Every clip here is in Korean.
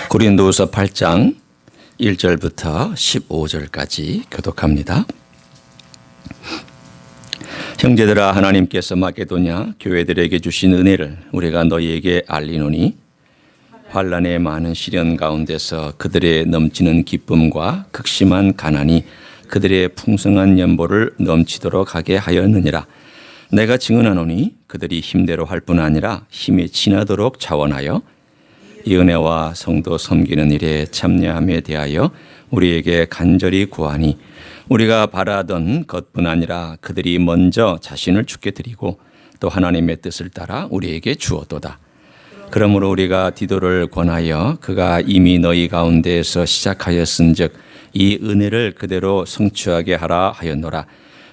고린도후서 8장 1절부터 15절까지 교독합니다. 형제들아, 하나님께서 마게도냐 교회들에게 주신 은혜를 우리가 너희에게 알리노니 환난의 많은 시련 가운데서 그들의 넘치는 기쁨과 극심한 가난이 그들의 풍성한 연보를 넘치도록 하게 하였느니라. 내가 증언하노니 그들이 힘대로 할 뿐 아니라 힘이 지나도록 자원하여 이 은혜와 성도 섬기는 일에 참여함에 대하여 우리에게 간절히 구하니 우리가 바라던 것뿐 아니라 그들이 먼저 자신을 주께 드리고 또 하나님의 뜻을 따라 우리에게 주었도다. 그러므로 우리가 디도를 권하여 그가 이미 너희 가운데에서 시작하였은즉 이 은혜를 그대로 성취하게 하라 하였노라.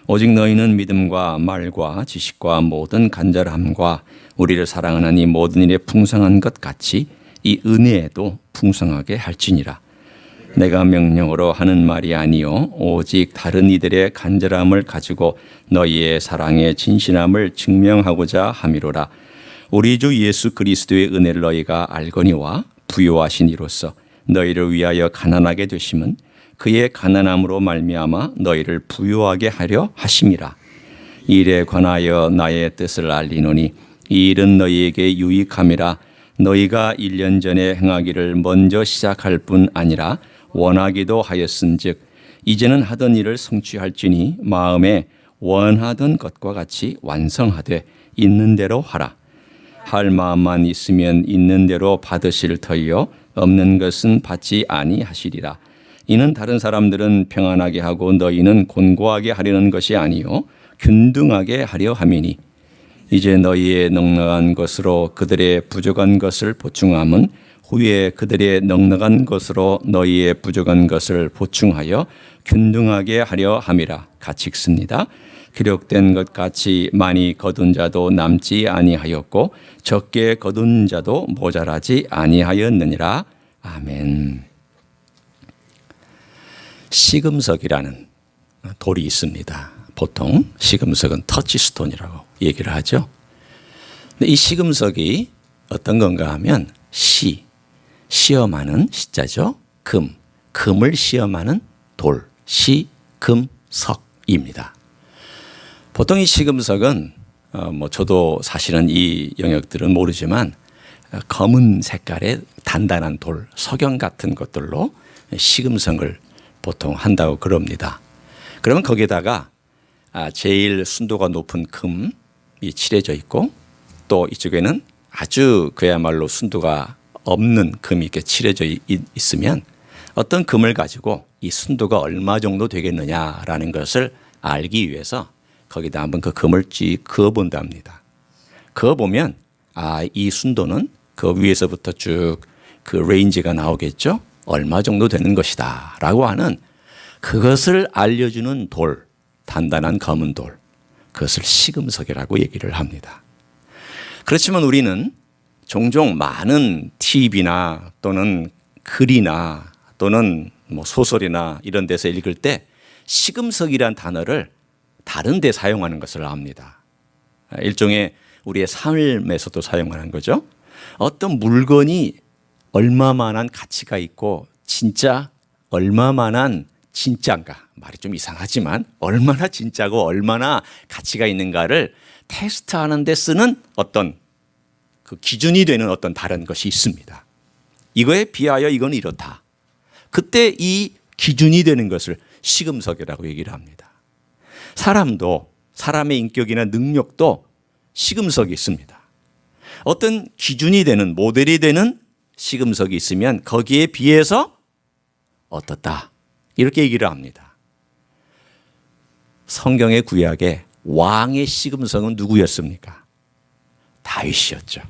오직 너희는 믿음과 말과 지식과 모든 간절함과 우리를 사랑하는 이 모든 일에 풍성한 것 같이 이 은혜에도 풍성하게 할지니라. 내가 명령으로 하는 말이 아니요 오직 다른 이들의 간절함을 가지고 너희의 사랑의 진실함을 증명하고자 함이로라. 우리 주 예수 그리스도의 은혜를 너희가 알거니와 부요하신 이로써 너희를 위하여 가난하게 되심은 그의 가난함으로 말미암아 너희를 부요하게 하려 하심이라. 이 일에 관하여 나의 뜻을 알리노니 이 일은 너희에게 유익함이라. 너희가 1년 전에 행하기를 먼저 시작할 뿐 아니라 원하기도 하였은즉 이제는 하던 일을 성취할지니 마음에 원하던 것과 같이 완성하되 있는 대로 하라. 할 마음만 있으면 있는 대로 받으실 터이요 없는 것은 받지 아니하시리라. 이는 다른 사람들은 평안하게 하고 너희는 곤고하게 하려는 것이 아니요 균등하게 하려 함이니 이제 너희의 넉넉한 것으로 그들의 부족한 것을 보충함은 후에 그들의 넉넉한 것으로 너희의 부족한 것을 보충하여 균등하게 하려 함이라. 같이 읽습니다. 기록된 것 같이 많이 거둔 자도 남지 아니하였고 적게 거둔 자도 모자라지 아니하였느니라. 아멘. 시금석이라는 돌이 있습니다. 보통 시금석은 터치스톤이라고 얘기를 하죠. 근데 이 시금석이 어떤 건가 하면 시험하는 시자죠. 금을 시험하는 돌, 시금석입니다. 보통 이 시금석은 저도 사실은 이 영역들은 모르지만 검은 색깔의 단단한 돌, 석영 같은 것들로 시금석을 보통 한다고 그럽니다. 그러면 거기에다가 제일 순도가 높은 금이 칠해져 있고 또 이쪽에는 아주 그야말로 순도가 없는 금이 이렇게 칠해져 있으면 어떤 금을 가지고 이 순도가 얼마 정도 되겠느냐라는 것을 알기 위해서 거기다 한번 그 금을 쭉 그어본답니다. 그어보면 이 순도는 그 위에서부터 쭉 그 레인지가 나오겠죠. 얼마 정도 되는 것이다 라고 하는 그것을 알려주는 돌, 단단한 검은 돌, 그것을 시금석이라고 얘기를 합니다. 그렇지만 우리는 종종 많은 TV나 또는 글이나 또는 소설이나 이런 데서 읽을 때 시금석이라는 단어를 다른 데 사용하는 것을 압니다. 일종의 우리의 삶에서도 사용하는 거죠. 어떤 물건이 얼마만한 가치가 있고 진짜 얼마만한 진짜인가, 말이 좀 이상하지만 얼마나 진짜고 얼마나 가치가 있는가를 테스트하는 데 쓰는 어떤 그 기준이 되는 어떤 다른 것이 있습니다. 이거에 비하여 이건 이렇다. 그때 이 기준이 되는 것을 시금석이라고 얘기를 합니다. 사람도 사람의 인격이나 능력도 시금석이 있습니다. 어떤 기준이 되는 모델이 되는 시금석이 있으면 거기에 비해서 어떻다 이렇게 얘기를 합니다. 성경의 구약에 왕의 시금석은 누구였습니까? 다윗이었죠.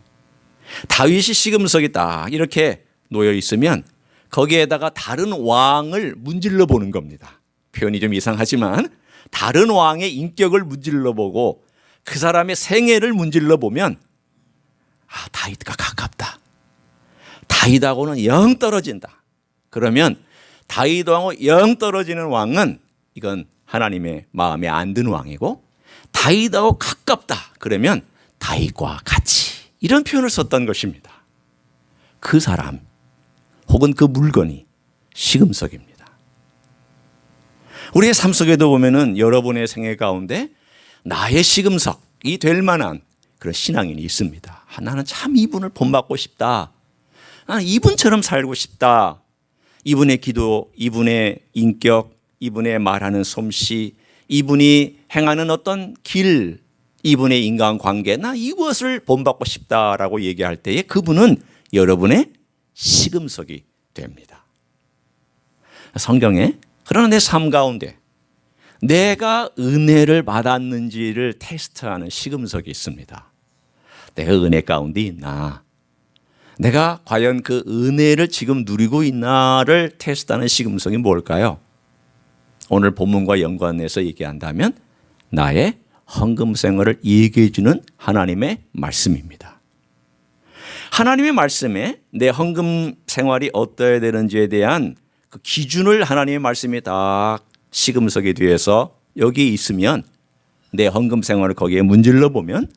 다윗이 시금석이 딱 이렇게 놓여 있으면 거기에다가 다른 왕을 문질러 보는 겁니다. 표현이 좀 이상하지만 다른 왕의 인격을 문질러 보고 그 사람의 생애를 문질러 보면 다윗과 가깝다. 다윗하고는 영 떨어진다. 그러면 다윗하고 영 떨어지는 왕은 이건 하나님의 마음에 안 드는 왕이고 다윗하고 가깝다. 그러면 다윗과 같이 이런 표현을 썼던 것입니다. 그 사람 혹은 그 물건이 시금석입니다. 우리의 삶 속에도 보면은 여러분의 생애 가운데 나의 시금석이 될 만한 그런 신앙인이 있습니다. 나는 참 이분을 본받고 싶다. 나는 이분처럼 살고 싶다. 이분의 기도, 이분의 인격, 이분의 말하는 솜씨, 이분이 행하는 어떤 길, 이분의 인간관계, 나 이것을 본받고 싶다라고 얘기할 때에 그분은 여러분의 시금석이 됩니다. 성경에 그러나 내 삶 가운데 내가 은혜를 받았는지를 테스트하는 시금석이 있습니다. 내가 은혜 가운데 있나? 내가 과연 그 은혜를 지금 누리고 있나를 테스트하는 시금석이 뭘까요? 오늘 본문과 연관해서 얘기한다면 나의 헌금 생활을 얘기해 주는 하나님의 말씀입니다. 하나님의 말씀에 내 헌금 생활이 어떠해야 되는지에 대한 그 기준을 하나님의 말씀이 딱 시금석에 뒤에서 여기 있으면 내 헌금 생활을 거기에 문질러 보면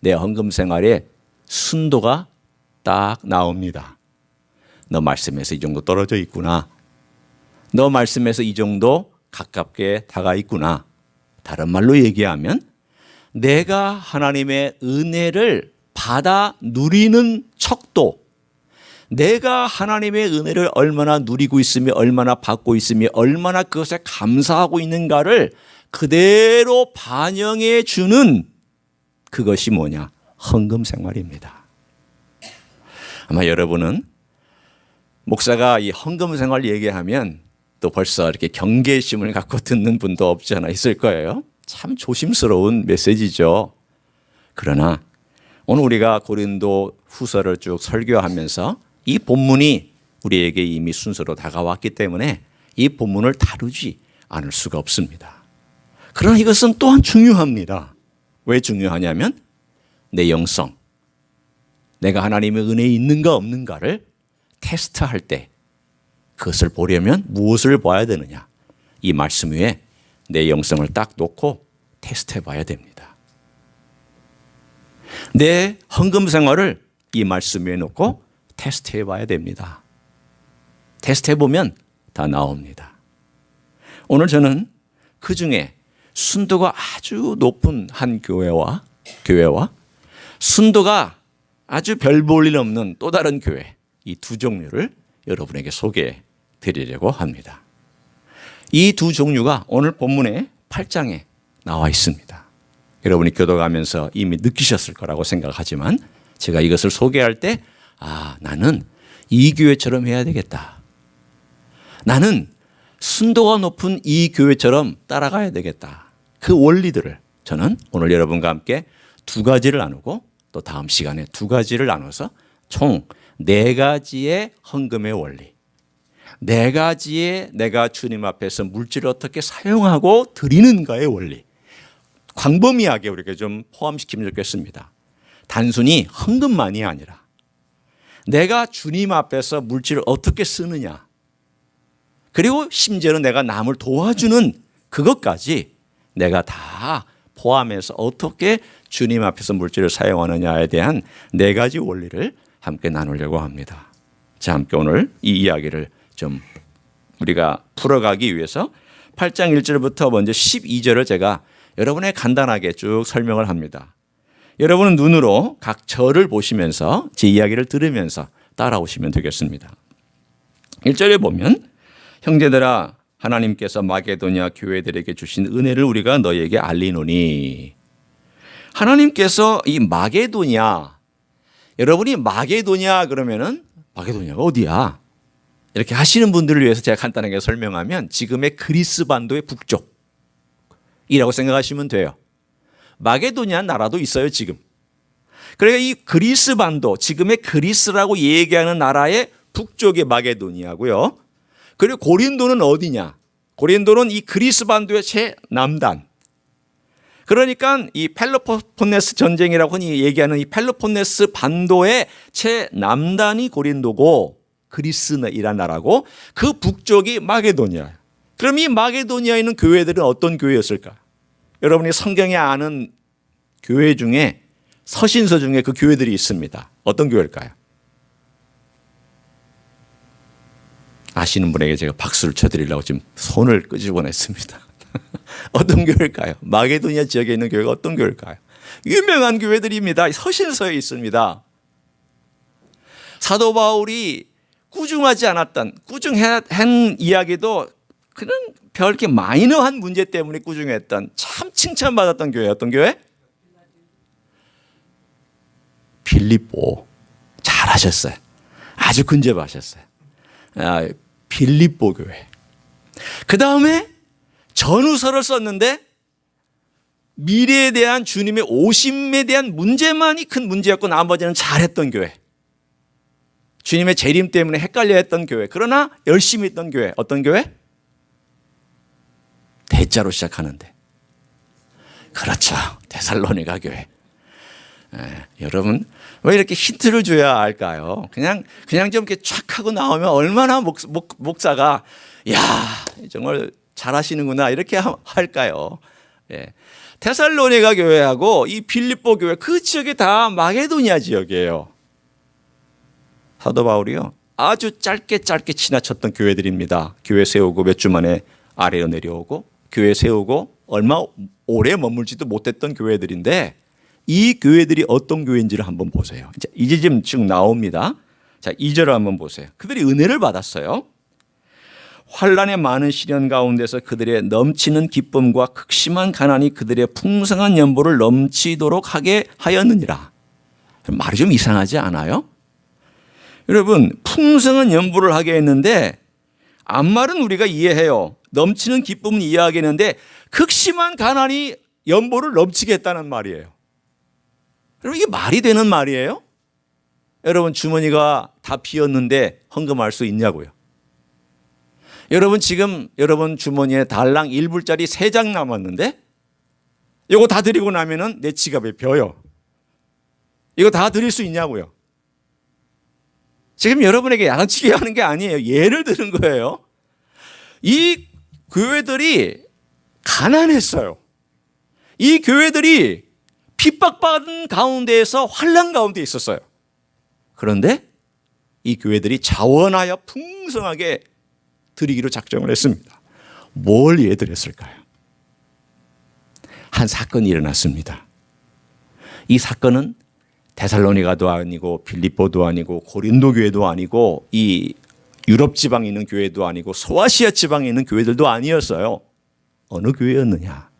내 헌금 생활의 순도가 딱 나옵니다. 너 말씀에서 이 정도 떨어져 있구나. 너 말씀에서 이 정도 가깝게 다가 있구나. 다른 말로 얘기하면 내가 하나님의 은혜를 받아 누리는 척도, 내가 하나님의 은혜를 얼마나 누리고 있으며 얼마나 받고 있으며 얼마나 그것에 감사하고 있는가를 그대로 반영해 주는 그것이 뭐냐? 헌금 생활입니다. 아마 여러분은 목사가 이 헌금 생활 얘기하면 또 벌써 이렇게 경계심을 갖고 듣는 분도 없지 않아 있을 거예요. 참 조심스러운 메시지죠. 그러나 오늘 우리가 고린도 후서를 쭉 설교하면서 이 본문이 우리에게 이미 순서로 다가왔기 때문에 이 본문을 다루지 않을 수가 없습니다. 그러나 이것은 또한 중요합니다. 왜 중요하냐면 내 영성, 내가 하나님의 은혜에 있는가 없는가를 테스트할 때 그것을 보려면 무엇을 봐야 되느냐? 이 말씀 위에 내 영성을 딱 놓고 테스트해 봐야 됩니다. 내 헌금 생활을 이 말씀 위에 놓고 테스트해 봐야 됩니다. 테스트해 보면 다 나옵니다. 오늘 저는 그 중에 순도가 아주 높은 한 교회와 순도가 아주 별 볼 일 없는 또 다른 교회, 이 두 종류를 여러분에게 소개해 드리려고 합니다. 이 두 종류가 오늘 본문의 8장에 나와 있습니다. 여러분이 교도가면서 이미 느끼셨을 거라고 생각하지만 제가 이것을 소개할 때 나는 이 교회처럼 해야 되겠다. 나는 순도가 높은 이 교회처럼 따라가야 되겠다. 그 원리들을 저는 오늘 여러분과 함께 두 가지를 나누고 또 다음 시간에 두 가지를 나눠서 총 4가지의 헌금의 원리, 4가지의 내가 주님 앞에서 물질을 어떻게 사용하고 드리는가의 원리, 광범위하게 우리가 좀 포함시키면 좋겠습니다. 단순히 헌금만이 아니라 내가 주님 앞에서 물질을 어떻게 쓰느냐, 그리고 심지어는 내가 남을 도와주는 그것까지 내가 다 포함해서 어떻게 주님 앞에서 물질을 사용하느냐에 대한 4가지 원리를 함께 나누려고 합니다. 자, 함께 오늘 이 이야기를 좀 우리가 풀어가기 위해서 8장 1절부터 먼저 12절을 제가 여러분의 간단하게 쭉 설명을 합니다. 여러분은 눈으로 각 절을 보시면서 제 이야기를 들으면서 따라오시면 되겠습니다. 1절에 보면 형제들아 하나님께서 마게도냐 교회들에게 주신 은혜를 우리가 너희에게 알리노니. 하나님께서 이 마게도냐, 여러분이 마게도냐 그러면은 마게도냐가 어디야? 이렇게 하시는 분들을 위해서 제가 간단하게 설명하면 지금의 그리스 반도의 북쪽이라고 생각하시면 돼요. 마게도냐 나라도 있어요 지금. 그러니까 이 그리스 반도, 지금의 그리스라고 얘기하는 나라의 북쪽이 마게도니아고요. 그리고 고린도는 어디냐? 고린도는 이 그리스 반도의 최남단. 그러니까 이 펠로폰네스 전쟁이라고 흔히 얘기하는 이 펠로폰네스 반도의 최남단이 고린도고 그리스이란 나라고 그 북쪽이 마게도니아. 그럼 이 마게도니아에 있는 교회들은 어떤 교회였을까? 여러분이 성경에 아는 교회 중에 서신서 중에 그 교회들이 있습니다. 어떤 교회일까요? 아시는 분에게 제가 박수를 쳐드리려고 지금 손을 끄집어냈습니다. 어떤 교회일까요? 마게도니아 지역에 있는 교회가 어떤 교회일까요? 유명한 교회들입니다. 서신서에 있습니다. 사도 바울이 꾸중하지 않았던, 꾸중한 이야기도 그냥 별게 마이너한 문제 때문에 꾸중했던, 참 칭찬받았던 교회. 어떤 교회? 빌립보. 잘하셨어요. 아주 근접하셨어요. 빌립보 교회. 그 다음에 전후서를 썼는데 미래에 대한 주님의 오심에 대한 문제만이 큰 문제였고 나머지는 잘했던 교회. 주님의 재림 때문에 헷갈려 했던 교회. 그러나 열심히 했던 교회. 어떤 교회? 대자로 시작하는데. 그렇죠. 데살로니가 교회. 여러분 왜 이렇게 힌트를 줘야 할까요? 그냥 좀 이렇게 촥 하고 나오면 얼마나 목사가 야 정말 잘하시는구나 이렇게 할까요? 데살로니가 교회하고 이 빌립보 교회 그 지역이 다 마게도니아 지역이에요. 사도 바울이요 아주 짧게 지나쳤던 교회들입니다. 교회 세우고 몇 주 만에 아래로 내려오고 교회 세우고 얼마 오래 머물지도 못했던 교회들인데 이 교회들이 어떤 교회인지를 한번 보세요. 이제 지금 나옵니다. 자, 2절을 한번 보세요. 그들이 은혜를 받았어요. 환난의 많은 시련 가운데서 그들의 넘치는 기쁨과 극심한 가난이 그들의 풍성한 연보를 넘치도록 하게 하였느니라. 말이 좀 이상하지 않아요? 여러분 풍성한 연보를 하게 했는데 앞말은 우리가 이해해요. 넘치는 기쁨은 이해하겠는데 극심한 가난이 연보를 넘치게 했다는 말이에요. 여러분 이게 말이 되는 말이에요? 여러분 주머니가 다 비었는데 헌금할 수 있냐고요? 여러분 지금 여러분 주머니에 달랑 1불짜리 3장 남았는데 이거 다 드리고 나면은 내 지갑에 벼요. 이거 다 드릴 수 있냐고요? 지금 여러분에게 양치기 하는 게 아니에요. 예를 드는 거예요. 이 교회들이 가난했어요. 이 교회들이 핍박받은 가운데에서 환난 가운데 있었어요. 그런데 이 교회들이 자원하여 풍성하게 드리기로 작정을 했습니다. 뭘 예드렸을까요? 한 사건이 일어났습니다. 이 사건은 데살로니가도 아니고 빌립보도 아니고 고린도 교회도 아니고 이 유럽 지방에 있는 교회도 아니고 소아시아 지방에 있는 교회들도 아니었어요. 어느 교회였느냐?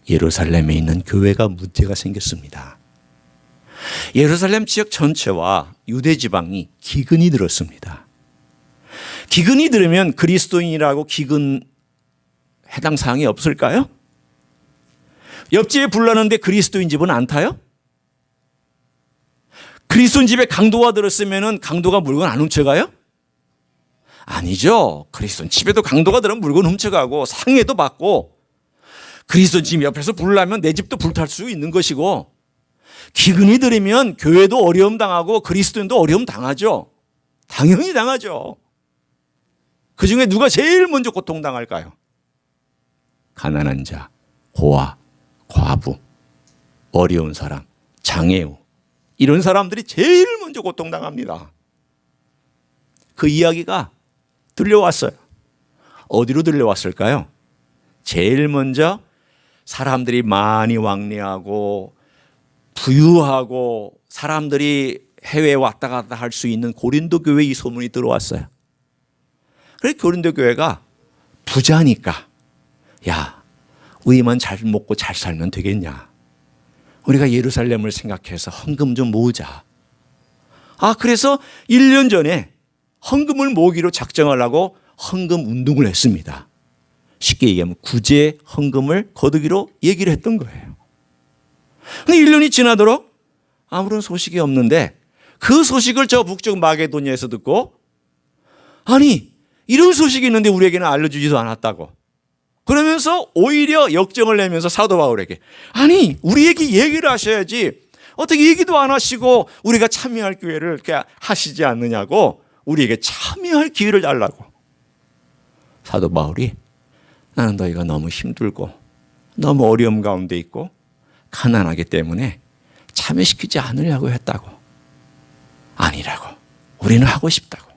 예루살렘에 있는 교회가 문제가 생겼습니다. 예루살렘 지역 전체와 유대 지방이 기근이 들었습니다. 기근이 들으면 그리스도인이라고 기근 해당 사항이 없을까요? 옆집에 불 나는데 그리스도인 집은 안 타요? 그리스도인 집에 강도가 들었으면 강도가 물건 안 훔쳐가요? 아니죠. 그리스도인 집에도 강도가 들으면 물건 훔쳐가고 상해도 받고 그리스도인 집 옆에서 불 나면 내 집도 불탈 수 있는 것이고 기근이 들으면 교회도 어려움 당하고 그리스도인도 어려움 당하죠. 당연히 당하죠. 그중에 누가 제일 먼저 고통당할까요? 가난한 자, 고아, 과부, 어려운 사람, 장애우 이런 사람들이 제일 먼저 고통당합니다. 그 이야기가 들려왔어요. 어디로 들려왔을까요? 제일 먼저 사람들이 많이 왕래하고 부유하고 사람들이 해외에 왔다 갔다 할 수 있는 고린도 교회 이 소문이 들어왔어요. 그래서 고린도 교회가 부자니까 야 우리만 잘 먹고 잘 살면 되겠냐. 우리가 예루살렘을 생각해서 헌금 좀 모으자. 그래서 1년 전에 헌금을 모으기로 작정을 하고 헌금 운동을 했습니다. 쉽게 얘기하면 구제 헌금을 거두기로 얘기를 했던 거예요. 근데 1년이 지나도록 아무런 소식이 없는데 그 소식을 저 북쪽 마게도니아에서 듣고 아니 이런 소식이 있는데 우리에게는 알려주지도 않았다고 그러면서 오히려 역정을 내면서 사도 바울에게 아니 우리에게 얘기를 하셔야지 어떻게 얘기도 안 하시고 우리가 참여할 기회를 이렇게 하시지 않느냐고 우리에게 참여할 기회를 달라고. 사도 바울이 나는 너희가 너무 힘들고 너무 어려움 가운데 있고 가난하기 때문에 참여시키지 않으려고 했다고. 아니라고. 우리는 하고 싶다고.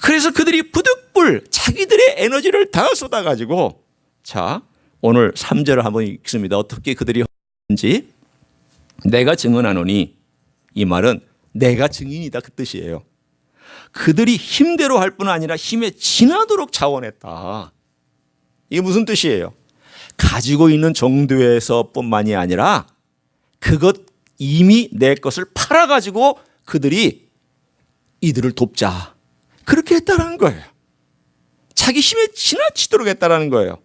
그래서 그들이 부득불 자기들의 에너지를 다 쏟아가지고, 자, 오늘 3절을 한번 읽습니다. 어떻게 그들이 하는지. 내가 증언하노니, 이 말은 내가 증인이다 그 뜻이에요. 그들이 힘대로 할 뿐 아니라 힘에 지나도록 자원했다. 이게 무슨 뜻이에요? 가지고 있는 정도에서 뿐만이 아니라 그것 이미 내 것을 팔아가지고 그들이 이들을 돕자, 그렇게 했다는 거예요. 자기 힘에 지나치도록 했다는 거예요.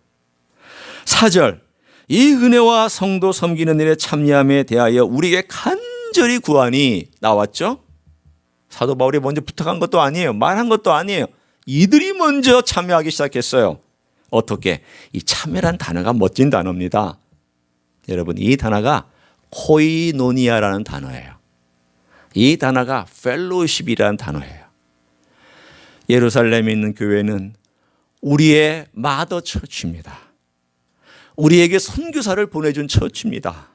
4절, 이 은혜와 성도 섬기는 일에 참여함에 대하여 우리에게 간절히 구하니, 나왔죠? 사도 바울이 먼저 부탁한 것도 아니에요. 말한 것도 아니에요. 이들이 먼저 참여하기 시작했어요. 어떻게? 이 참여란 단어가 멋진 단어입니다. 여러분, 이 단어가 코이노니아라는 단어예요. 이 단어가 펠로우십이라는 단어예요. 예루살렘에 있는 교회는 우리의 마더 처치입니다. 우리에게 선교사를 보내준 처치입니다.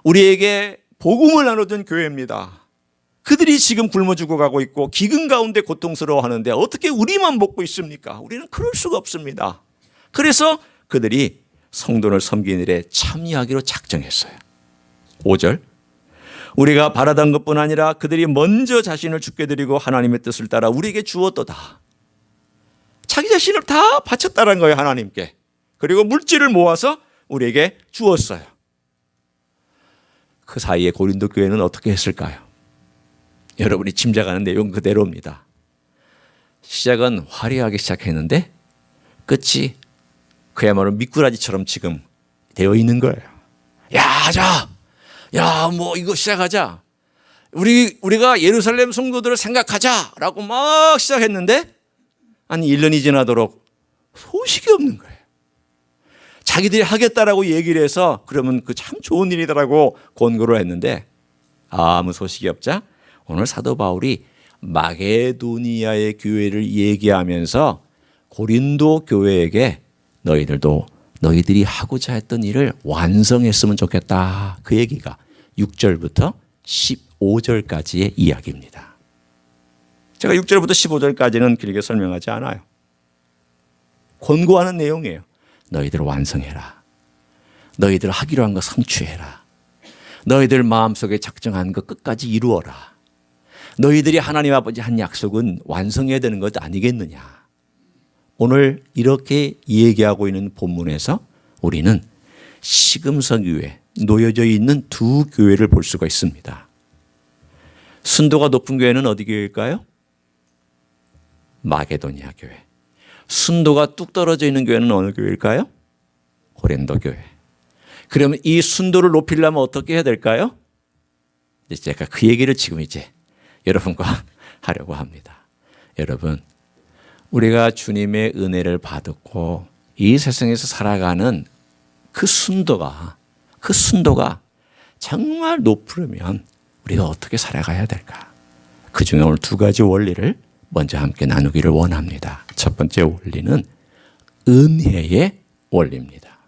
우리에게 복음을 나눠준 교회입니다. 그들이 지금 굶어 죽어가고 있고 기근 가운데 고통스러워하는데 어떻게 우리만 먹고 있습니까? 우리는 그럴 수가 없습니다. 그래서 그들이 성도를 섬기는 일에 참여하기로 작정했어요. 5절, 우리가 바라던 것뿐 아니라 그들이 먼저 자신을 주께 드리고 하나님의 뜻을 따라 우리에게 주었도다. 자기 자신을 다 바쳤다는 거예요, 하나님께. 그리고 물질을 모아서 우리에게 주었어요. 그 사이에 고린도 교회는 어떻게 했을까요? 여러분이 짐작하는 내용 그대로입니다. 시작은 화려하게 시작했는데 끝이 그야말로 미꾸라지처럼 지금 되어 있는 거예요. 뭐 이거 시작하자. 우리가 예루살렘 성도들을 생각하자라고 막 시작했는데 한 1년이 지나도록 소식이 없는 거예요. 자기들이 하겠다라고 얘기를 해서 그러면 그 참 좋은 일이다라고 권고를 했는데 아무 소식이 없자 오늘 사도 바울이 마게도니아의 교회를 얘기하면서 고린도 교회에게 너희들이 하고자 했던 일을 완성했으면 좋겠다, 그 얘기가 6절부터 15절까지의 이야기입니다. 제가 6절부터 15절까지는 길게 설명하지 않아요. 권고하는 내용이에요. 너희들 완성해라. 너희들 하기로 한 거 성취해라. 너희들 마음속에 작정한 거 끝까지 이루어라. 너희들이 하나님 아버지 한 약속은 완성해야 되는 것 아니겠느냐. 오늘 이렇게 얘기하고 있는 본문에서 우리는 시금석 위에 놓여져 있는 두 교회를 볼 수가 있습니다. 순도가 높은 교회는 어디 교회일까요? 마게도니아 교회. 순도가 뚝 떨어져 있는 교회는 어느 교회일까요? 고린도 교회. 그러면 이 순도를 높이려면 어떻게 해야 될까요? 제가 그 얘기를 지금 이제 여러분과 하려고 합니다. 여러분, 우리가 주님의 은혜를 받고 이 세상에서 살아가는 그 순도가 정말 높으려면 우리가 어떻게 살아가야 될까? 그 중에 오늘 두 가지 원리를 먼저 함께 나누기를 원합니다. 첫 번째 원리는 은혜의 원리입니다.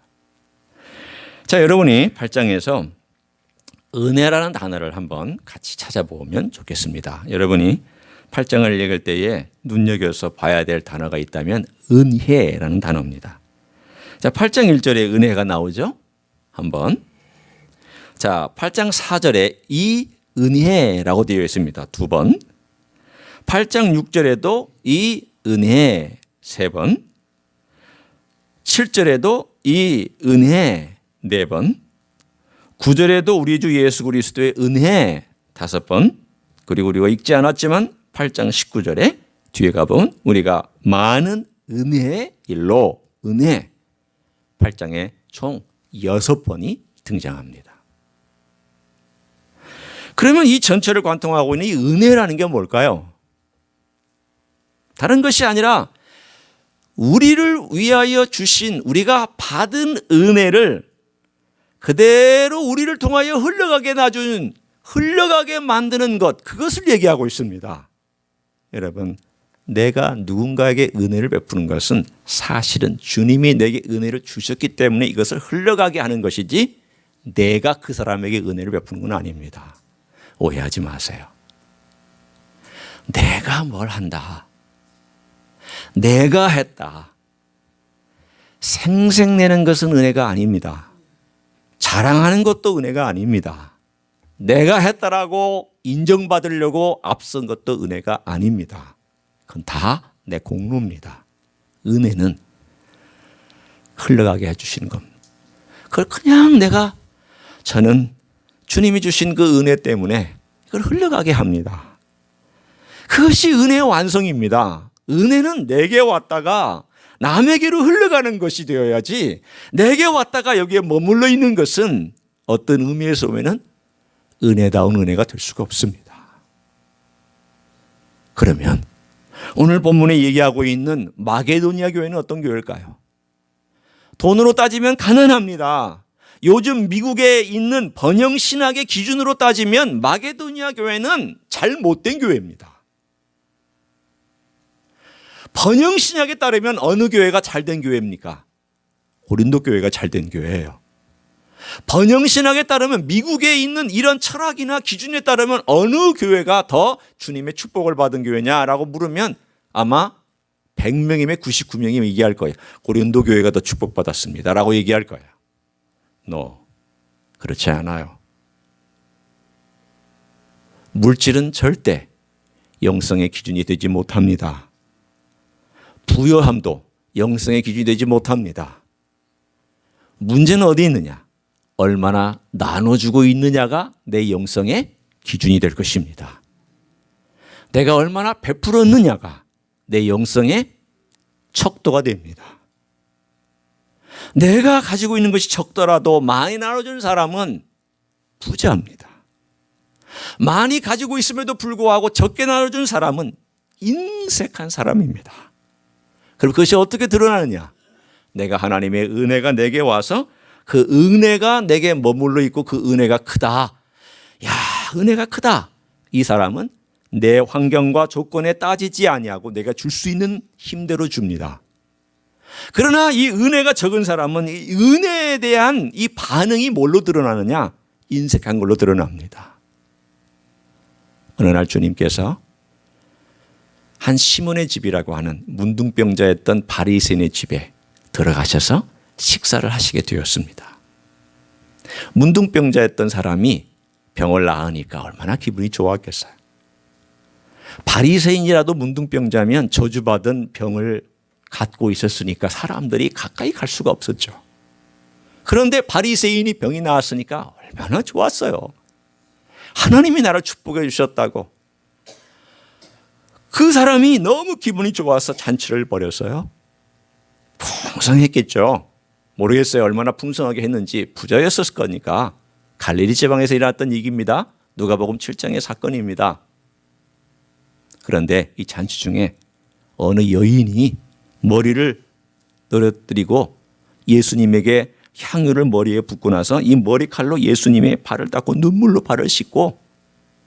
자, 여러분이 8장에서 은혜라는 단어를 한번 같이 찾아보면 좋겠습니다. 여러분이 8장을 읽을 때에 눈여겨서 봐야 될 단어가 있다면 은혜라는 단어입니다. 자, 8장 1절에 은혜가 나오죠? 한번. 자, 8장 4절에 이 은혜라고 되어 있습니다. 두 번. 8장 6절에도 이 은혜 세 번. 7절에도 이 은혜 네 번. 9절에도 우리 주 예수 그리스도의 은혜 5번. 그리고 우리가 읽지 않았지만 8장 19절에 뒤에 가보면 우리가 많은 은혜의 일로 은혜 8장에 총 6번이 등장합니다. 그러면 이 전체를 관통하고 있는 이 은혜라는 게 뭘까요? 다른 것이 아니라 우리를 위하여 주신, 우리가 받은 은혜를 그대로 우리를 통하여 흘러가게 만드는 것, 그것을 얘기하고 있습니다. 여러분, 내가 누군가에게 은혜를 베푸는 것은 사실은 주님이 내게 은혜를 주셨기 때문에 이것을 흘러가게 하는 것이지 내가 그 사람에게 은혜를 베푸는 건 아닙니다. 오해하지 마세요. 내가 뭘 한다, 내가 했다. 생색내는 것은 은혜가 아닙니다. 자랑하는 것도 은혜가 아닙니다. 내가 했다라고 인정받으려고 앞선 것도 은혜가 아닙니다. 그건 다 내 공로입니다. 은혜는 흘러가게 해주시는 겁니다. 그걸 그냥 저는 주님이 주신 그 은혜 때문에 그걸 흘러가게 합니다. 그것이 은혜의 완성입니다. 은혜는 내게 왔다가 남에게로 흘러가는 것이 되어야지, 내게 왔다가 여기에 머물러 있는 것은 어떤 의미에서 보면 은혜다운 은혜가 될 수가 없습니다. 그러면 오늘 본문에 얘기하고 있는 마게도니아 교회는 어떤 교회일까요? 돈으로 따지면 가난합니다. 요즘 미국에 있는 번영신학의 기준으로 따지면 마게도니아 교회는 잘못된 교회입니다. 번영신학에 따르면 어느 교회가 잘된 교회입니까? 고린도 교회가 잘된 교회예요. 번영신학에 따르면, 미국에 있는 이런 철학이나 기준에 따르면 어느 교회가 더 주님의 축복을 받은 교회냐라고 물으면 아마 100명이면 99명이 얘기할 거예요. 고린도 교회가 더 축복받았습니다 라고 얘기할 거예요. 그렇지 않아요. 물질은 절대 영성의 기준이 되지 못합니다. 부요함도 영성의 기준이 되지 못합니다. 문제는 어디 있느냐? 얼마나 나눠주고 있느냐가 내 영성의 기준이 될 것입니다. 내가 얼마나 베풀었느냐가 내 영성의 척도가 됩니다. 내가 가지고 있는 것이 적더라도 많이 나눠주는 사람은 부자입니다. 많이 가지고 있음에도 불구하고 적게 나눠주는 사람은 인색한 사람입니다. 그럼 그것이 어떻게 드러나느냐? 내가 하나님의 은혜가 내게 와서 그 은혜가 내게 머물러 있고 그 은혜가 크다. 야, 은혜가 크다. 이 사람은 내 환경과 조건에 따지지 아니하고 내가 줄 수 있는 힘대로 줍니다. 그러나 이 은혜가 적은 사람은 이 은혜에 대한 이 반응이 뭘로 드러나느냐? 인색한 걸로 드러납니다. 어느 날 주님께서 한 시몬의 집이라고 하는 문둥병자였던 바리새인의 집에 들어가셔서 식사를 하시게 되었습니다. 문둥병자였던 사람이 병을 나으니까 얼마나 기분이 좋았겠어요. 바리새인이라도 문둥병자면 저주받은 병을 갖고 있었으니까 사람들이 가까이 갈 수가 없었죠. 그런데 바리새인이 병이 나았으니까 얼마나 좋았어요. 하나님이 나를 축복해 주셨다고. 그 사람이 너무 기분이 좋아서 잔치를 벌였어요. 풍성했겠죠. 모르겠어요. 얼마나 풍성하게 했는지. 부자였을 거니까. 갈릴리 지방에서 일어났던 얘기입니다. 누가복음 7장의 사건입니다. 그런데 이 잔치 중에 어느 여인이 머리를 떨어뜨리고 예수님에게 향유를 머리에 붓고 나서 이 머리칼로 예수님의 발을 닦고 눈물로 발을 씻고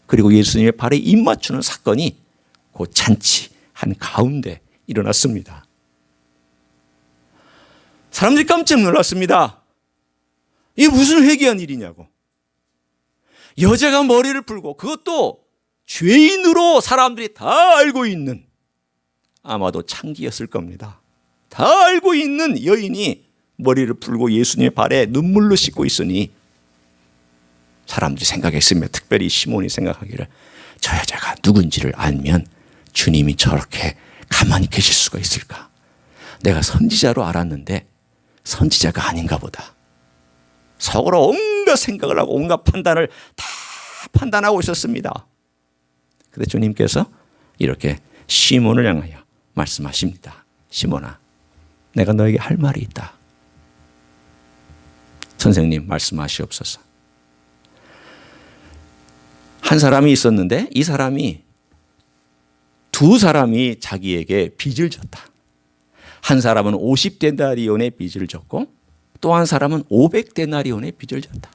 그리고 예수님의 발에 입 맞추는 사건이 그 잔치 한 가운데 일어났습니다. 사람들이 깜짝 놀랐습니다. 이게 무슨 회개한 일이냐고. 여자가 머리를 풀고, 그것도 죄인으로 사람들이 다 알고 있는, 아마도 창기였을 겁니다. 다 알고 있는 여인이 머리를 풀고 예수님의 발에 눈물로 씻고 있으니 사람들이 생각했으며, 특별히 시몬이 생각하기를 저 여자가 누군지를 알면 주님이 저렇게 가만히 계실 수가 있을까? 내가 선지자로 알았는데 선지자가 아닌가 보다. 속으로 온갖 생각을 하고 온갖 판단을 다 판단하고 있었습니다. 그런데 주님께서 이렇게 시몬을 향하여 말씀하십니다. 시몬아, 내가 너에게 할 말이 있다. 선생님, 말씀하시옵소서. 한 사람이 있었는데 이 사람이 두 사람이 자기에게 빚을 졌다. 한 사람은 50데나리온의 빚을 졌고 또 한 사람은 500데나리온의 빚을 졌다.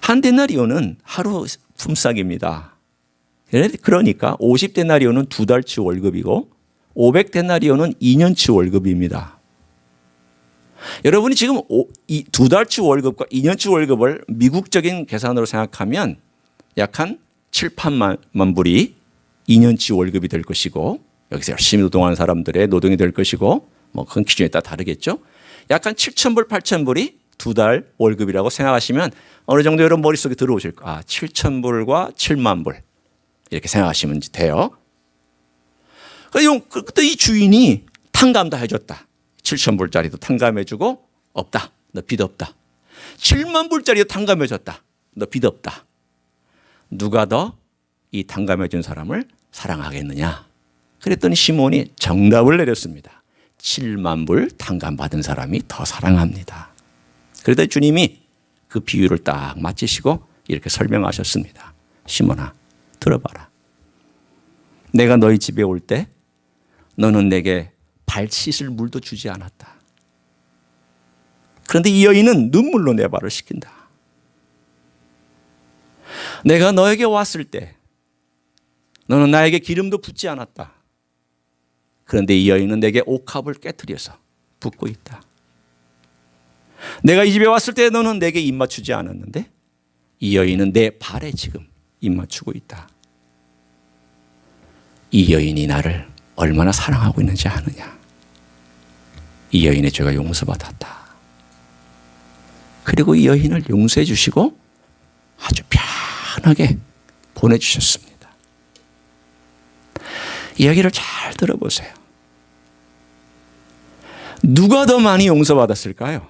한 데나리온은 하루 품삯입니다. 그러니까 50데나리온은 2달치 월급이고 500데나리온은 2년치 월급입니다. 여러분이 지금 2달치 월급과 2년치 월급을 미국적인 계산으로 생각하면 약 한 7, 8만 불이 2년치 월급이 될 것이고 여기서 열심히 노동하는 사람들의 노동이 될 것이고 뭐 그건 기준에 따라 다르겠죠. 약간 7,000불, 8,000불이 2달 월급이라고 생각하시면 어느 정도 여러분 머릿속에 들어오실 거예요. 7,000불과 7만 불 이렇게 생각하시면 돼요. 그때 이 주인이 탕감 다 해줬다. 7,000불짜리도 탕감해주고 없다. 너 빚 없다. 7만 불짜리도 탕감해줬다. 너 빚 없다. 누가 더 이 탕감해준 사람을 사랑하겠느냐? 그랬더니 시몬이 정답을 내렸습니다. 7만 불 탕감받은 사람이 더 사랑합니다. 그러다 주님이 그 비유를 딱 마치시고 이렇게 설명하셨습니다. 시몬아, 들어봐라. 내가 너희 집에 올 때 너는 내게 발 씻을 물도 주지 않았다. 그런데 이 여인은 눈물로 내 발을 씻긴다. 내가 너에게 왔을 때 너는 나에게 기름도 붓지 않았다. 그런데 이 여인은 내게 옥합을 깨트려서 붓고 있다. 내가 이 집에 왔을 때 너는 내게 입 맞추지 않았는데 이 여인은 내 발에 지금 입 맞추고 있다. 이 여인이 나를 얼마나 사랑하고 있는지 아느냐. 이 여인의 죄가 용서받았다. 그리고 이 여인을 용서해 주시고 아주 편하게 보내주셨습니다. 이야기를 잘 들어보세요. 누가 더 많이 용서받았을까요?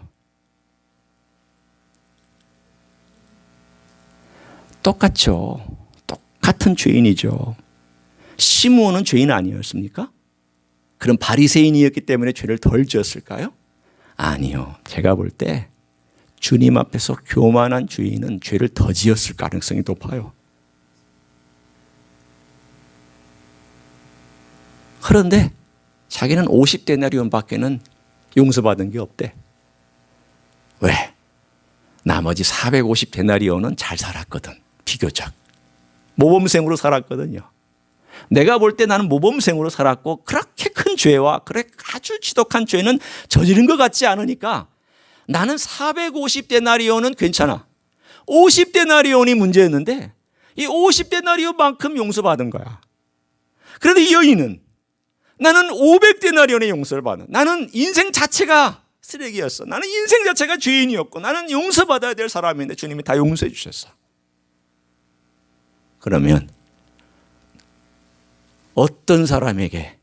똑같죠. 똑같은 죄인이죠. 시므온은 죄인 아니었습니까? 그럼 바리새인이었기 때문에 죄를 덜 지었을까요? 아니요. 제가 볼 때 주님 앞에서 교만한 죄인은 죄를 더 지었을 가능성이 높아요. 그런데 자기는 50데나리온밖에는 용서받은 게 없대. 왜? 나머지 450데나리온은 잘 살았거든. 비교적. 모범생으로 살았거든요. 내가 볼 때 나는 모범생으로 살았고 그렇게 큰 죄와 그렇게 아주 지독한 죄는 저지른 것 같지 않으니까 나는 450데나리온은 괜찮아. 50데나리온이 문제였는데 이 50데나리온만큼 용서받은 거야. 그런데 이 여인은 나는 500데나리온의 용서를 받는, 나는 인생 자체가 쓰레기였어. 나는 인생 자체가 죄인이었고 나는 용서받아야 될 사람인데 주님이 다 용서해 주셨어. 그러면 어떤 사람에게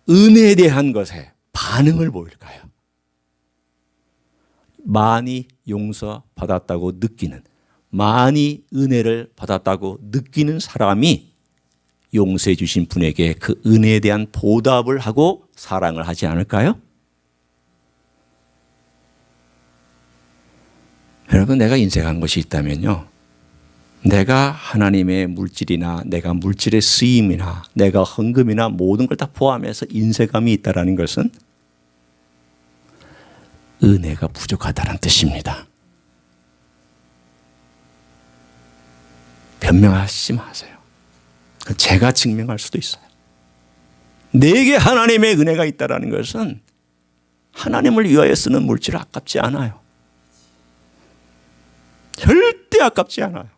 은혜에 대한 것에 반응을 보일까요? 많이 용서받았다고 느끼는, 많이 은혜를 받았다고 느끼는 사람이 용서해 주신 분에게 그 은혜에 대한 보답을 하고 사랑을 하지 않을까요? 여러분, 내가 인생한 것이 있다면요, 내가 하나님의 물질이나 내가 물질의 쓰임이나 내가 헌금이나 모든 걸 다 포함해서 인색함이 있다는 것은 은혜가 부족하다는 뜻입니다. 변명하지 마세요. 제가 증명할 수도 있어요. 내게 하나님의 은혜가 있다는 것은 하나님을 위하여 쓰는 물질을 아깝지 않아요. 절대 아깝지 않아요.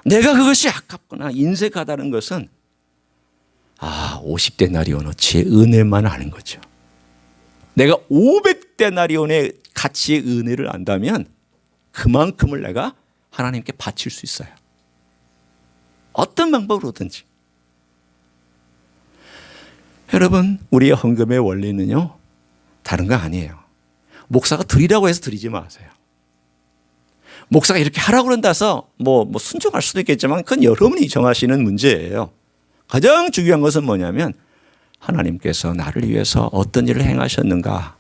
내가 그것이 아깝거나 인색하다는 것은 50데나리온어치의 은혜만 아는 거죠. 내가 500데나리온의 가치의 은혜를 안다면 그만큼을 내가 하나님께 바칠 수 있어요. 어떤 방법으로든지. 여러분, 우리의 헌금의 원리는요, 다른 거 아니에요. 목사가 드리라고 해서 드리지 마세요. 목사가 이렇게 하라고 그런다 해서 뭐 순종할 수도 있겠지만 그건 여러분이 정하시는 문제예요. 가장 중요한 것은 뭐냐면 하나님께서 나를 위해서 어떤 일을 행하셨는가,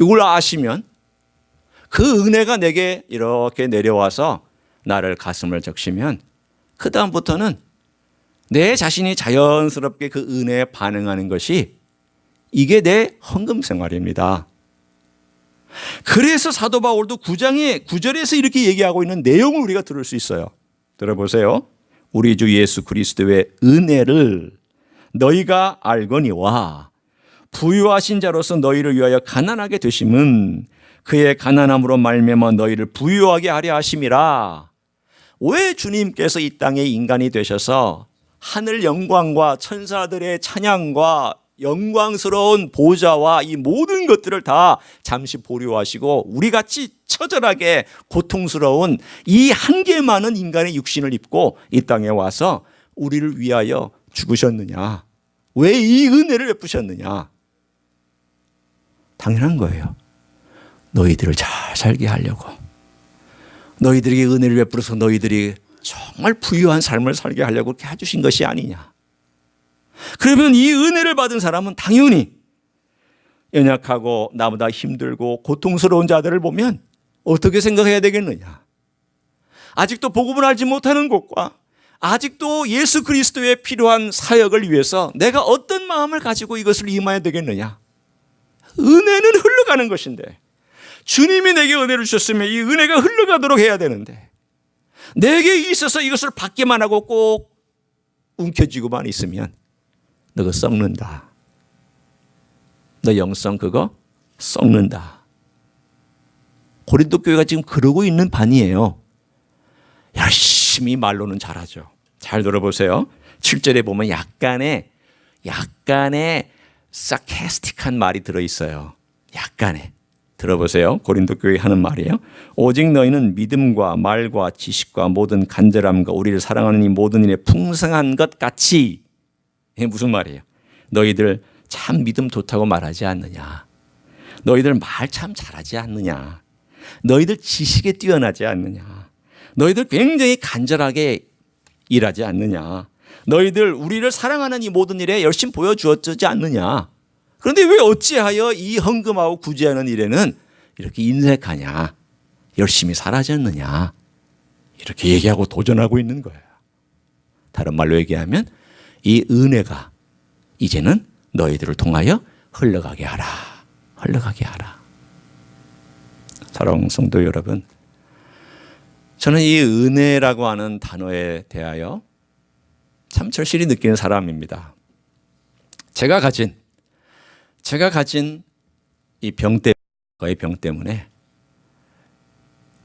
이걸 아시면 그 은혜가 내게 이렇게 내려와서 나를 가슴을 적시면 그 다음부터는 내 자신이 자연스럽게 그 은혜에 반응하는 것이 이게 내 헌금 생활입니다. 그래서 사도 바울도 9장의 9절에서 이렇게 얘기하고 있는 내용을 우리가 들을 수 있어요. 들어보세요. 우리 주 예수 그리스도의 은혜를 너희가 알거니와 부유하신 자로서 너희를 위하여 가난하게 되심은 그의 가난함으로 말미암아 너희를 부유하게 하려 하심이라. 왜 주님께서 이 땅에 인간이 되셔서 하늘 영광과 천사들의 찬양과 영광스러운 보좌와 이 모든 것들을 다 잠시 보류하시고 우리같이 처절하게 고통스러운 이 한계 많은 인간의 육신을 입고 이 땅에 와서 우리를 위하여 죽으셨느냐? 왜 이 은혜를 베푸셨느냐? 당연한 거예요. 너희들을 잘 살게 하려고. 너희들에게 은혜를 베풀어서 너희들이 정말 부유한 삶을 살게 하려고 그렇게 해주신 것이 아니냐. 그러면 이 은혜를 받은 사람은 당연히 연약하고 나보다 힘들고 고통스러운 자들을 보면 어떻게 생각해야 되겠느냐. 아직도 복음을 알지 못하는 곳과 아직도 예수 그리스도의 필요한 사역을 위해서 내가 어떤 마음을 가지고 이것을 임해야 되겠느냐. 은혜는 흘러가는 것인데 주님이 내게 은혜를 주셨으면 이 은혜가 흘러가도록 해야 되는데 내게 있어서 이것을 받기만 하고 꼭 움켜쥐고만 있으면 너 그거 썩는다. 너 영성 그거 썩는다. 고린도 교회가 지금 그러고 있는 반이에요. 열심히 말로는 잘하죠. 잘 들어보세요. 7절에 보면 약간의 사케스틱한 말이 들어있어요. 약간의. 들어보세요. 고린도 교회 하는 말이에요. 오직 너희는 믿음과 말과 지식과 모든 간절함과 우리를 사랑하는 이 모든 일에 풍성한 것 같이. 이게 무슨 말이에요? 너희들 참 믿음 좋다고 말하지 않느냐. 너희들 말 참 잘하지 않느냐. 너희들 지식에 뛰어나지 않느냐. 너희들 굉장히 간절하게 일하지 않느냐. 너희들 우리를 사랑하는 이 모든 일에 열심히 보여주었지 않느냐. 그런데 왜 어찌하여 이 헌금하고 구제하는 일에는 이렇게 인색하냐. 열심히 살아지 않느냐. 이렇게 얘기하고 도전하고 있는 거예요. 다른 말로 얘기하면 이 은혜가 이제는 너희들을 통하여 흘러가게 하라. 흘러가게 하라. 사랑하는 성도 여러분, 저는 이 은혜라고 하는 단어에 대하여 참 절실히 느끼는 사람입니다. 제가 가진 이 병 때문에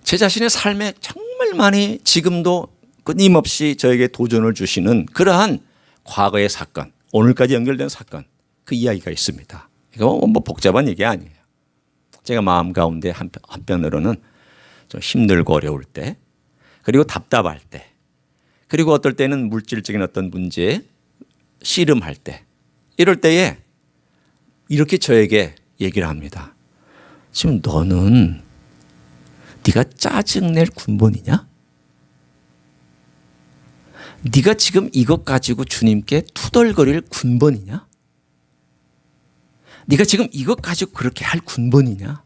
제 자신의 삶에 정말 많이 지금도 끊임없이 저에게 도전을 주시는 그러한 과거의 사건, 오늘까지 연결된 사건, 그 이야기가 있습니다. 이거 뭐 복잡한 얘기 아니에요. 제가 마음 가운데 한편으로는 좀 힘들고 어려울 때, 그리고 답답할 때, 그리고 어떨 때는 물질적인 어떤 문제에 씨름할 때, 이럴 때에 이렇게 저에게 얘기를 합니다. 지금 너는 네가 짜증낼 군번이냐? 네가 지금 이것 가지고 주님께 투덜거릴 군번이냐? 네가 지금 이것 가지고 그렇게 할 군번이냐?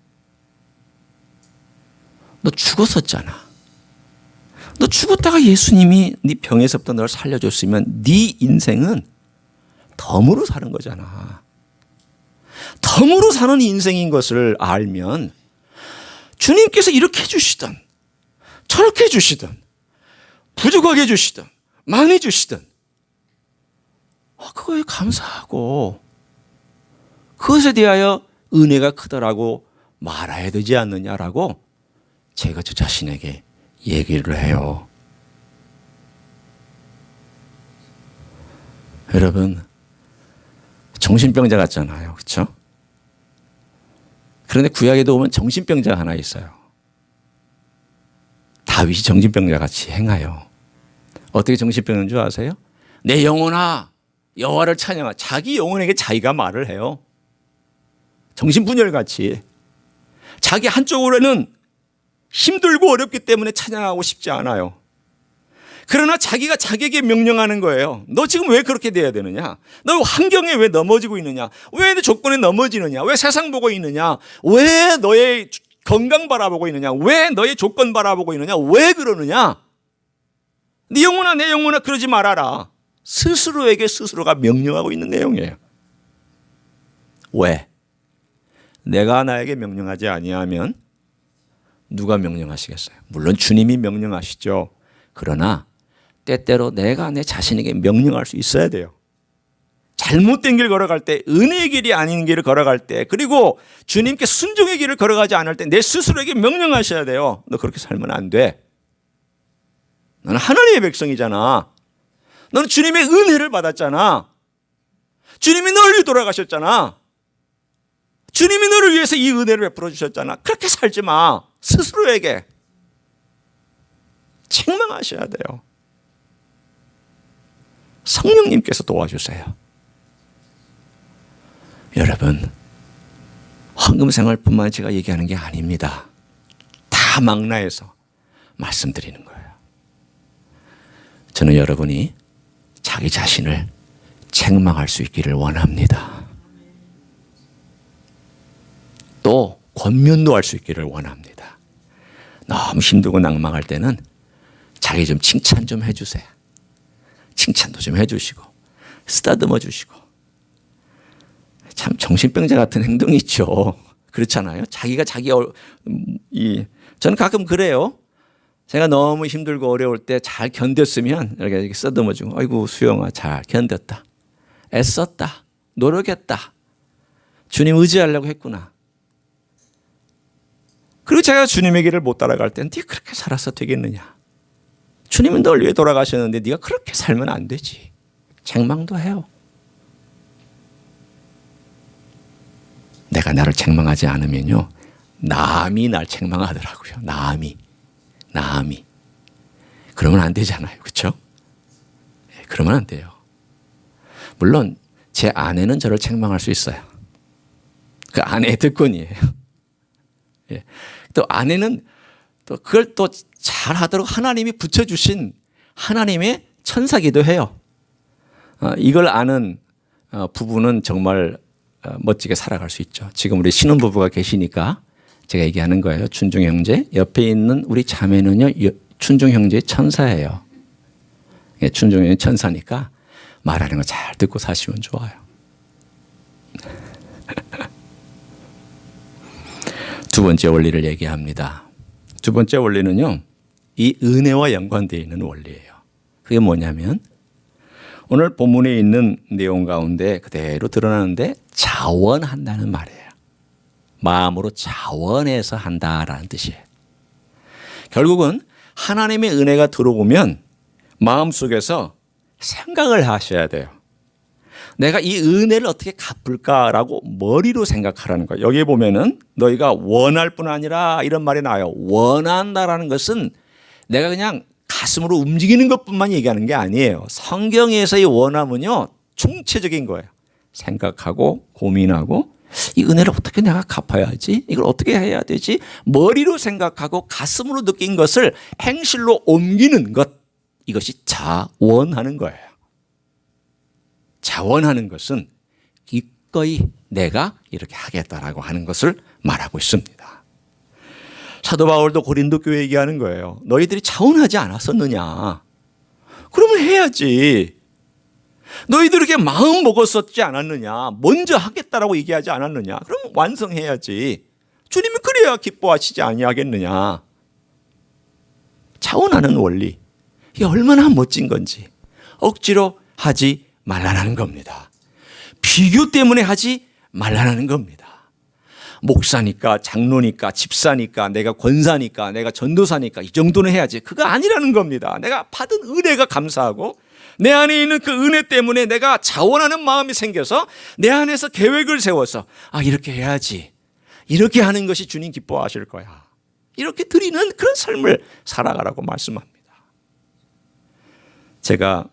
너 죽었었잖아. 너 죽었다가 예수님이 네 병에서부터 널 살려줬으면 네 인생은 덤으로 사는 거잖아. 덤으로 사는 인생인 것을 알면 주님께서 이렇게 해주시든 저렇게 해주시든 부족하게 해주시든 많이 주시든 그거에 감사하고 그것에 대하여 은혜가 크더라고 말아야 되지 않느냐라고 제가 저 자신에게 얘기를 해요. 여러분, 정신병자 같잖아요. 그렇죠? 그런데 구약에도 보면 정신병자 하나 있어요. 다윗이 정신병자 같이 행하여. 어떻게 정신병인 줄 아세요? 내 영혼아 여호와를 찬양하. 자기 영혼에게 자기가 말을 해요. 정신분열같이. 자기 한쪽으로는 힘들고 어렵기 때문에 찬양하고 싶지 않아요. 그러나 자기가 자기에게 명령하는 거예요. 너 지금 왜 그렇게 돼야 되느냐? 너 환경에 왜 넘어지고 있느냐? 왜 내 조건에 넘어지느냐? 왜 세상 보고 있느냐? 왜 너의 건강 바라보고 있느냐? 왜 너의 조건 바라보고 있느냐? 왜 그러느냐? 네 영혼아 내 영혼아 그러지 말아라. 스스로에게 스스로가 명령하고 있는 내용이에요. 왜? 내가 나에게 명령하지 아니하면 누가 명령하시겠어요? 물론 주님이 명령하시죠. 그러나 때때로 내가 내 자신에게 명령할 수 있어야 돼요. 잘못된 길 걸어갈 때, 은혜의 길이 아닌 길을 걸어갈 때, 그리고 주님께 순종의 길을 걸어가지 않을 때 내 스스로에게 명령하셔야 돼요. 너 그렇게 살면 안 돼. 너는 하나님의 백성이잖아. 너는 주님의 은혜를 받았잖아. 주님이 너를 위해 돌아가셨잖아. 주님이 너를 위해서 이 은혜를 베풀어 주셨잖아. 그렇게 살지 마. 스스로에게 책망하셔야 돼요. 성령님께서 도와주세요. 여러분, 헌금생활뿐만 제가 얘기하는 게 아닙니다. 다 망라해서 말씀드리는 거예요. 저는 여러분이 자기 자신을 책망할 수 있기를 원합니다. 또 권면도 할 수 있기를 원합니다. 너무 힘들고 낭망할 때는 자기 좀 칭찬 좀 해주세요. 칭찬도 좀 해주시고 쓰다듬어 주시고. 참 정신병자 같은 행동이 있죠. 그렇잖아요. 자기가 저는 가끔 그래요. 제가 너무 힘들고 어려울 때 잘 견뎠으면 이렇게 쓰다듬어 주고, 아이고 수영아 잘 견뎠다. 애썼다. 노력했다. 주님 의지하려고 했구나. 그리고 제가 주님의 길을 못 따라갈 땐 네가 그렇게 살아서 되겠느냐. 주님은 널 위해 돌아가셨는데 네가 그렇게 살면 안 되지. 책망도 해요. 내가 나를 책망하지 않으면요, 남이 날 책망하더라고요. 남이. 그러면 안 되잖아요. 그렇죠? 그러면 안 돼요. 물론 제 아내는 저를 책망할 수 있어요. 그 아내의 특권이에요. 또 아내는 또 그걸 또 잘하도록 하나님이 붙여주신 하나님의 천사기도 해요. 이걸 아는 부부는 정말 멋지게 살아갈 수 있죠. 지금 우리 신혼부부가 계시니까 제가 얘기하는 거예요. 춘중 형제 옆에 있는 우리 자매는요, 춘중 형제의 천사예요. 춘중 형제 천사니까 말하는 거 잘 듣고 사시면 좋아요. 두 번째 원리를 얘기합니다. 두 번째 원리는요, 이 은혜와 연관되어 있는 원리예요. 그게 뭐냐면 오늘 본문에 있는 내용 가운데 그대로 드러나는데 자원한다는 말이에요. 마음으로 자원해서 한다라는 뜻이에요. 결국은 하나님의 은혜가 들어오면 마음속에서 생각을 하셔야 돼요. 내가 이 은혜를 어떻게 갚을까라고 머리로 생각하라는 거예요. 여기에 보면은 너희가 원할 뿐 아니라 이런 말이 나와요. 원한다라는 것은 내가 그냥 가슴으로 움직이는 것뿐만 얘기하는 게 아니에요. 성경에서의 원함은요, 총체적인 거예요. 생각하고 고민하고 이 은혜를 어떻게 내가 갚아야지? 이걸 어떻게 해야 되지? 머리로 생각하고 가슴으로 느낀 것을 행실로 옮기는 것, 이것이 자원하는 거예요. 자원하는 것은 기꺼이 내가 이렇게 하겠다라고 하는 것을 말하고 있습니다. 사도 바울도 고린도 교회에 얘기하는 거예요. 너희들이 자원하지 않았었느냐? 그러면 해야지. 너희들 이렇게 마음 먹었었지 않았느냐? 먼저 하겠다라고 얘기하지 않았느냐? 그럼 완성해야지. 주님이 그래야 기뻐하시지 아니하겠느냐? 자원하는 원리. 이게 얼마나 멋진 건지. 억지로 하지 말라는 겁니다. 비교 때문에 하지 말라는 겁니다. 목사니까, 장로니까, 집사니까, 내가 권사니까, 내가 전도사니까 이 정도는 해야지. 그거 아니라는 겁니다. 내가 받은 은혜가 감사하고 내 안에 있는 그 은혜 때문에 내가 자원하는 마음이 생겨서 내 안에서 계획을 세워서 이렇게 해야지. 이렇게 하는 것이 주님 기뻐하실 거야. 이렇게 드리는 그런 삶을 살아가라고 말씀합니다. 제가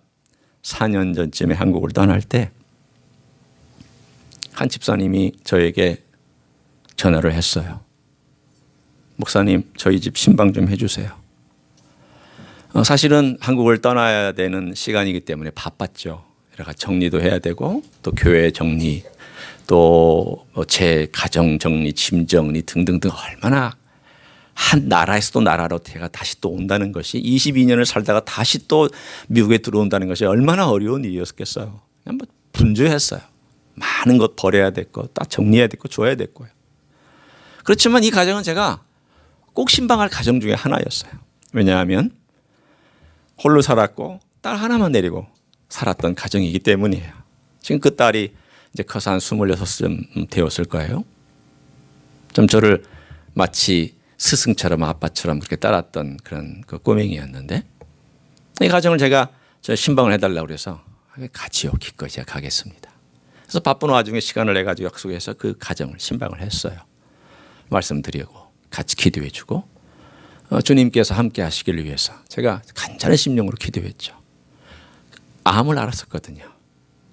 4년 전쯤에 한국을 떠날 때 한 집사님이 저에게 전화를 했어요. 목사님, 저희 집 신방 좀 해주세요. 사실은 한국을 떠나야 되는 시간이기 때문에 바빴죠. 여러 가지 정리도 해야 되고 또 교회 정리, 또 제 가정 정리, 짐 정리 등등등 얼마나 한 나라에서 또 나라로 제가 다시 또 온다는 것이 22년을 살다가 다시 또 미국에 들어온다는 것이 얼마나 어려운 일이었겠어요. 그냥 뭐 분주했어요. 많은 것 버려야 될 것, 딱 정리해야 될 것, 줘야 될 거예요. 그렇지만 이 가정은 제가 꼭 신방할 가정 중에 하나였어요. 왜냐하면 홀로 살았고 딸 하나만 데리고 살았던 가정이기 때문이에요. 지금 그 딸이 이제 커서 한 26쯤 되었을 거예요. 좀 저를 마치 스승처럼 아빠처럼 그렇게 따랐던 그런 그 꼬맹이였는데 이 가정을 제가 저 신방을 해달라고 그래서 가지요. 기꺼이 제가 가겠습니다. 그래서 바쁜 와중에 시간을 내가지고 약속해서 그 가정을 신방을 했어요. 말씀드리고 같이 기도해주고 주님께서 함께 하시기를 위해서 제가 간절한 심령으로 기도했죠. 암을 알았었거든요.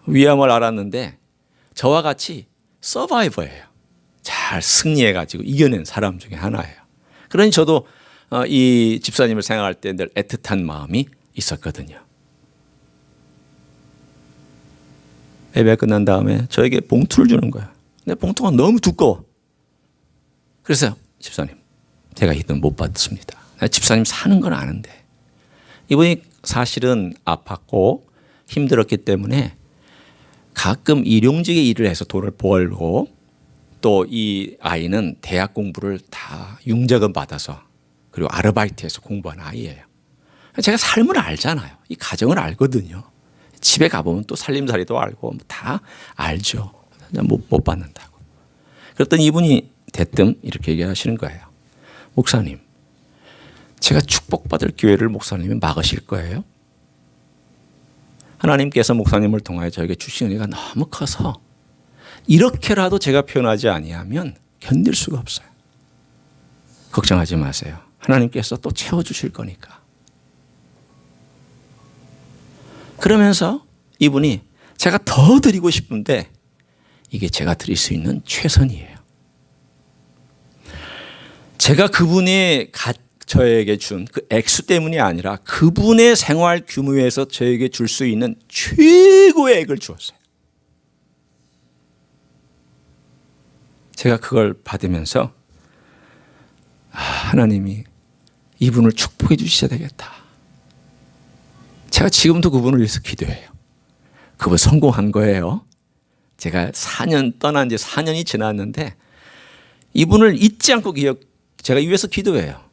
위암을 알았는데 저와 같이 서바이버예요. 잘 승리해가지고 이겨낸 사람 중에 하나예요. 그러니 저도 이 집사님을 생각할 때 늘 애틋한 마음이 있었거든요. 예배 끝난 다음에 저에게 봉투를 주는 거예요. 근데 봉투가 너무 두꺼워. 그래서 집사님, 제가 이 돈 못 받습니다. 집사님 사는 건 아는데 이분이 사실은 아팠고 힘들었기 때문에 가끔 일용직의 일을 해서 돈을 벌고 또 이 아이는 대학 공부를 다 융자금 받아서 그리고 아르바이트해서 공부한 아이예요. 제가 삶을 알잖아요. 이 가정을 알거든요. 집에 가보면 또 살림살이도 알고 다 알죠. 못 받는다고. 그랬더니 이분이 대뜸 이렇게 얘기하시는 거예요. 목사님, 제가 축복받을 기회를 목사님이 막으실 거예요? 하나님께서 목사님을 통하여 저에게 주신 은혜가 너무 커서 이렇게라도 제가 표현하지 아니하면 견딜 수가 없어요. 걱정하지 마세요. 하나님께서 또 채워주실 거니까. 그러면서 이분이 제가 더 드리고 싶은데 이게 제가 드릴 수 있는 최선이에요. 제가 그분이 저에게 준 그 액수 때문이 아니라 그분의 생활 규모에서 저에게 줄 수 있는 최고의 액을 주었어요. 제가 그걸 받으면서 하나님이 이분을 축복해 주셔야 되겠다. 제가 지금도 그분을 위해서 기도해요. 그분 성공한 거예요. 제가 4년 떠난 지 4년이 지났는데 이분을 잊지 않고 제가 위해서 기도해요.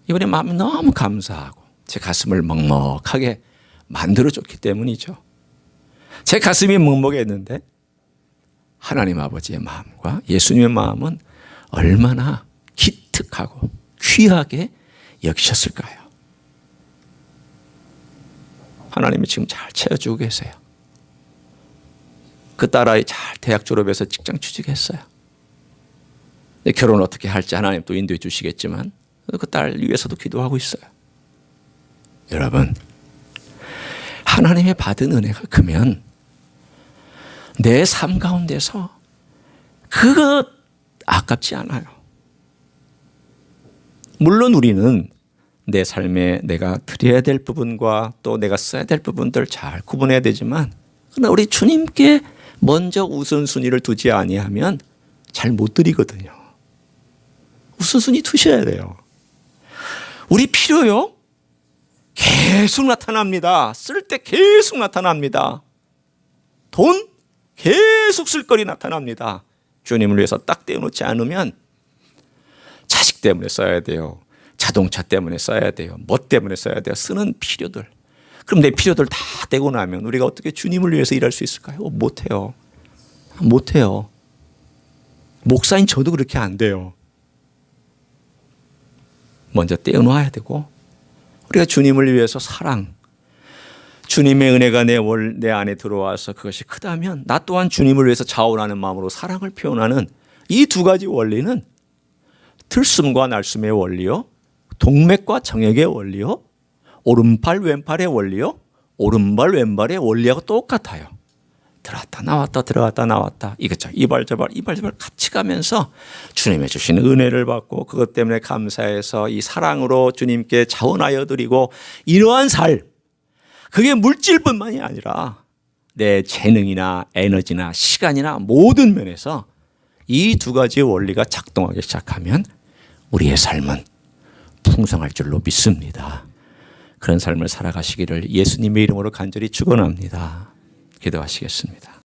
이분의 마음이 너무 감사하고 제 가슴을 먹먹하게 만들어줬기 때문이죠. 제 가슴이 먹먹했는데 하나님 아버지의 마음과 예수님의 마음은 얼마나 기특하고 귀하게 여기셨을까요? 하나님이 지금 잘 채워주고 계세요. 그 딸아이 잘 대학 졸업해서 직장 취직했어요. 결혼 어떻게 할지 하나님 또 인도해 주시겠지만 그 딸 위해서도 기도하고 있어요. 여러분, 하나님의 받은 은혜가 크면 내 삶 가운데서 그거 아깝지 않아요. 물론 우리는 내 삶에 내가 드려야 될 부분과 또 내가 써야 될 부분들 잘 구분해야 되지만 그러나 우리 주님께 먼저 우선순위를 두지 아니하면 잘 못 드리거든요. 우선순위 두셔야 돼요. 우리 필요요? 계속 나타납니다. 쓸 때 계속 나타납니다. 돈? 계속 쓸 거리 나타납니다. 주님을 위해서 딱 떼어놓지 않으면 자식 때문에 써야 돼요. 자동차 때문에 써야 돼요. 뭐 때문에 써야 돼요. 쓰는 필요들. 그럼 내 필요들 다 떼고 나면 우리가 어떻게 주님을 위해서 일할 수 있을까요? 못해요. 못해요. 목사인 저도 그렇게 안 돼요. 먼저 떼어놓아야 되고 우리가 주님을 위해서 사랑, 주님의 은혜가 내 안에 들어와서 그것이 크다면 나 또한 주님을 위해서 자원하는 마음으로 사랑을 표현하는 이 두 가지 원리는 들숨과 날숨의 원리요, 동맥과 정액의 원리요, 오른팔 왼팔의 원리요, 오른발 왼발의 원리하고 똑같아요. 들어왔다 나왔다 들어갔다 나왔다 이거죠. 이발저발 같이 가면서 주님의 주신 은혜를 받고 그것 때문에 감사해서 이 사랑으로 주님께 자원하여 드리고 이러한 삶, 그게 물질뿐만이 아니라 내 재능이나 에너지나 시간이나 모든 면에서 이 두 가지의 원리가 작동하기 시작하면 우리의 삶은 풍성할 줄로 믿습니다. 그런 삶을 살아가시기를 예수님의 이름으로 간절히 축원합니다. 기도하시겠습니다.